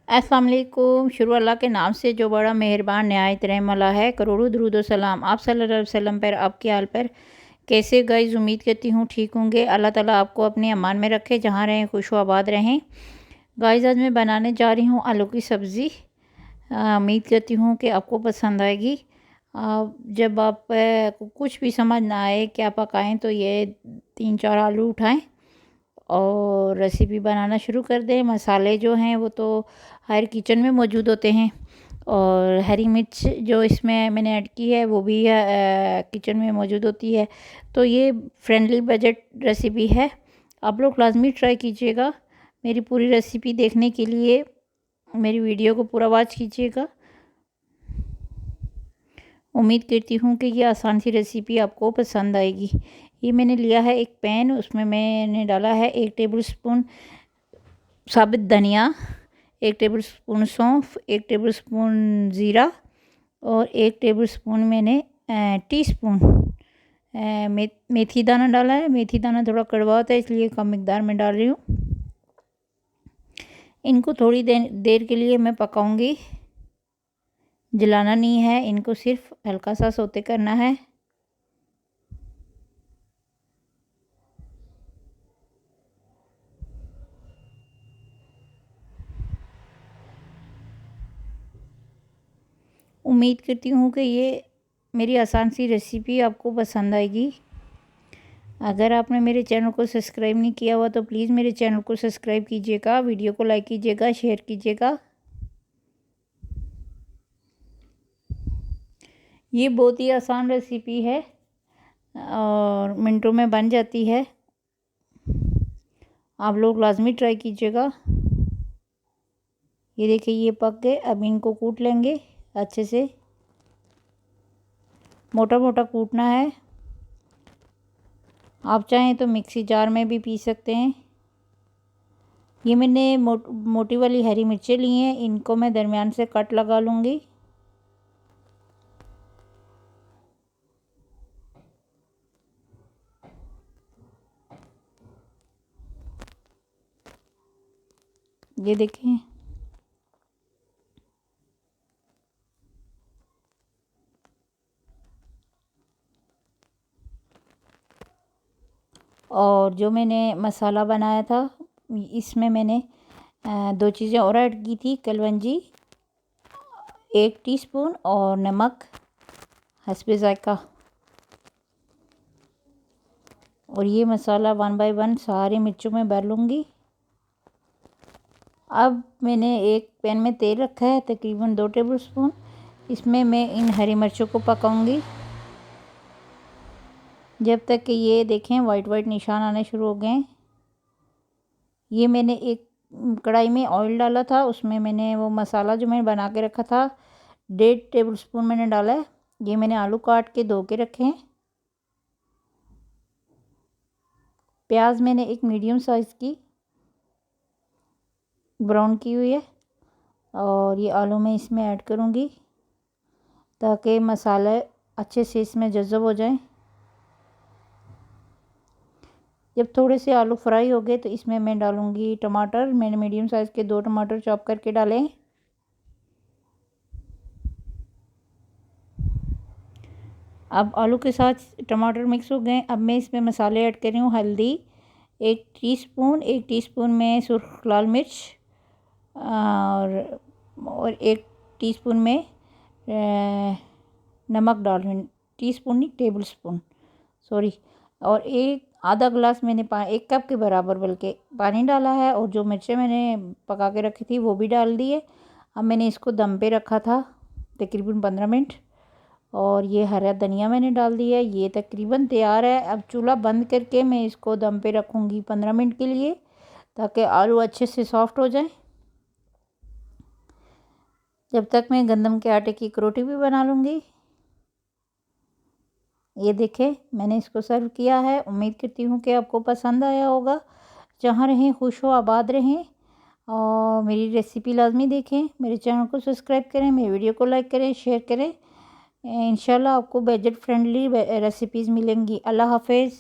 अस्सलाम वालेकुम। शुरू अल्लाह के नाम से जो बड़ा मेहरबान नहायत रहम वाला है। करोड़ों दुरूद व सलाम आप सल्लल्लाहु अलैहि वसल्लम पर, आपके हाल पर। कैसे गाइस, उम्मीद करती हूँ ठीक होंगे। अल्लाह ताला आपको अपने अमान में रखे, जहाँ रहें खुश व आबाद रहें। गाइस, आज मैं बनाने जा रही हूँ आलू की सब्ज़ी। उम्मीद करती हूँ कि आपको पसंद आएगी। जब आप को कुछ भी समझ ना आए क्या पकाएं, तो ये 3-4 आलू उठाएं और रेसिपी बनाना शुरू कर दें। मसाले जो हैं वो तो हर किचन में मौजूद होते हैं, और हरी मिर्च जो इसमें मैंने ऐड की है वो भी किचन में मौजूद होती है। तो ये फ्रेंडली बजट रेसिपी है, आप लोग लाजमी ट्राई कीजिएगा। मेरी पूरी रेसिपी देखने के लिए मेरी वीडियो को पूरा वॉच कीजिएगा। उम्मीद करती हूँ कि ये आसान सी रेसिपी आपको पसंद आएगी। ये मैंने लिया है एक पैन, उसमें मैंने डाला है 1 टेबल स्पून साबित धनिया, 1 टेबल स्पून सौंफ, 1 टेबल स्पून ज़ीरा और 1 टेबल स्पून मैंने टीस्पून मेथी दाना डाला है। मेथी दाना थोड़ा कड़वा होता है, इसलिए कम मिकदार में डाल रही हूँ। इनको थोड़ी देर के लिए मैं पकाऊंगी, जलाना नहीं है, इनको सिर्फ हल्का सा सौते करना है। उम्मीद करती हूँ कि ये मेरी आसान सी रेसिपी आपको पसंद आएगी। अगर आपने मेरे चैनल को सब्सक्राइब नहीं किया हुआ तो प्लीज़ मेरे चैनल को सब्सक्राइब कीजिएगा, वीडियो को लाइक कीजिएगा, शेयर कीजिएगा। ये बहुत ही आसान रेसिपी है और मिनटों में बन जाती है। आप लोग लाजमी ट्राई कीजिएगा। ये देखिए, ये पक गए। अब इनको कूट लेंगे अच्छे से, मोटा मोटा कूटना है। आप चाहें तो मिक्सी जार में भी पीस सकते हैं। ये मैंने मोटी वाली हरी मिर्चें ली हैं, इनको मैं दरमियान से कट लगा लूँगी। ये देखें, और जो मैंने मसाला बनाया था इसमें मैंने 2 चीज़ें और ऐड की थी। कलवंजी 1 टीस्पून और नमक हस्बे ज़ायक़ा। और ये मसाला 1 बाय 1 सारी मिर्चों में भर लूँगी। अब मैंने एक पैन में तेल रखा है, तकरीबन 2 टेबल स्पून। इसमें मैं इन हरी मिर्चों को पकाऊंगी जब तक कि ये देखें वाइट वाइट निशान आने शुरू हो गए। ये मैंने एक कढ़ाई में ऑयल डाला था, उसमें मैंने वो मसाला जो मैंने बना के रखा था 1.5 टेबल स्पून मैंने डाला है। ये मैंने आलू काट के धो के रखे हैं। प्याज मैंने एक मीडियम साइज़ की ब्राउन की हुई है, और ये आलू मैं इसमें ऐड करूँगी ताकि मसाले अच्छे से इसमें जज़ब हो जाए। जब थोड़े से आलू फ्राई हो गए तो इसमें मैं डालूँगी टमाटर। मैंने मीडियम साइज़ के 2 टमाटर चॉप करके डाले। अब आलू के साथ टमाटर मिक्स हो गए। अब मैं इसमें मसाले ऐड कर रही हूँ। हल्दी 1 टीस्पून में सुर्ख लाल मिर्च, और 1 टीस्पून में नमक डाल रही हूँ। टीस्पून नहीं, टेबल स्पून, सॉरी। और एक आधा गिलास मैंने 1 कप के बराबर बल्कि पानी डाला है, और जो मिर्चें मैंने पका के रखी थी वो भी डाल दी है। अब मैंने इसको दम पे रखा था तकरीबन 15 मिनट, और ये हरा धनिया मैंने डाल दिया है। ये तकरीबन तैयार है। अब चूल्हा बंद करके मैं इसको दम पे रखूँगी 15 मिनट के लिए, ताकि आलू अच्छे से सॉफ्ट हो जाए। जब तक मैं गंदम के आटे की एक रोटी भी बना लूँगी। ये देखें, मैंने इसको सर्व किया है। उम्मीद करती हूँ कि आपको पसंद आया होगा। जहाँ रहें खुश हो आबाद रहें, और मेरी रेसिपी लाजमी देखें। मेरे चैनल को सब्सक्राइब करें, मेरी वीडियो को लाइक करें, शेयर करें। इंशाल्लाह आपको बजट फ्रेंडली रेसिपीज़ मिलेंगी। अल्लाह हाफिज़।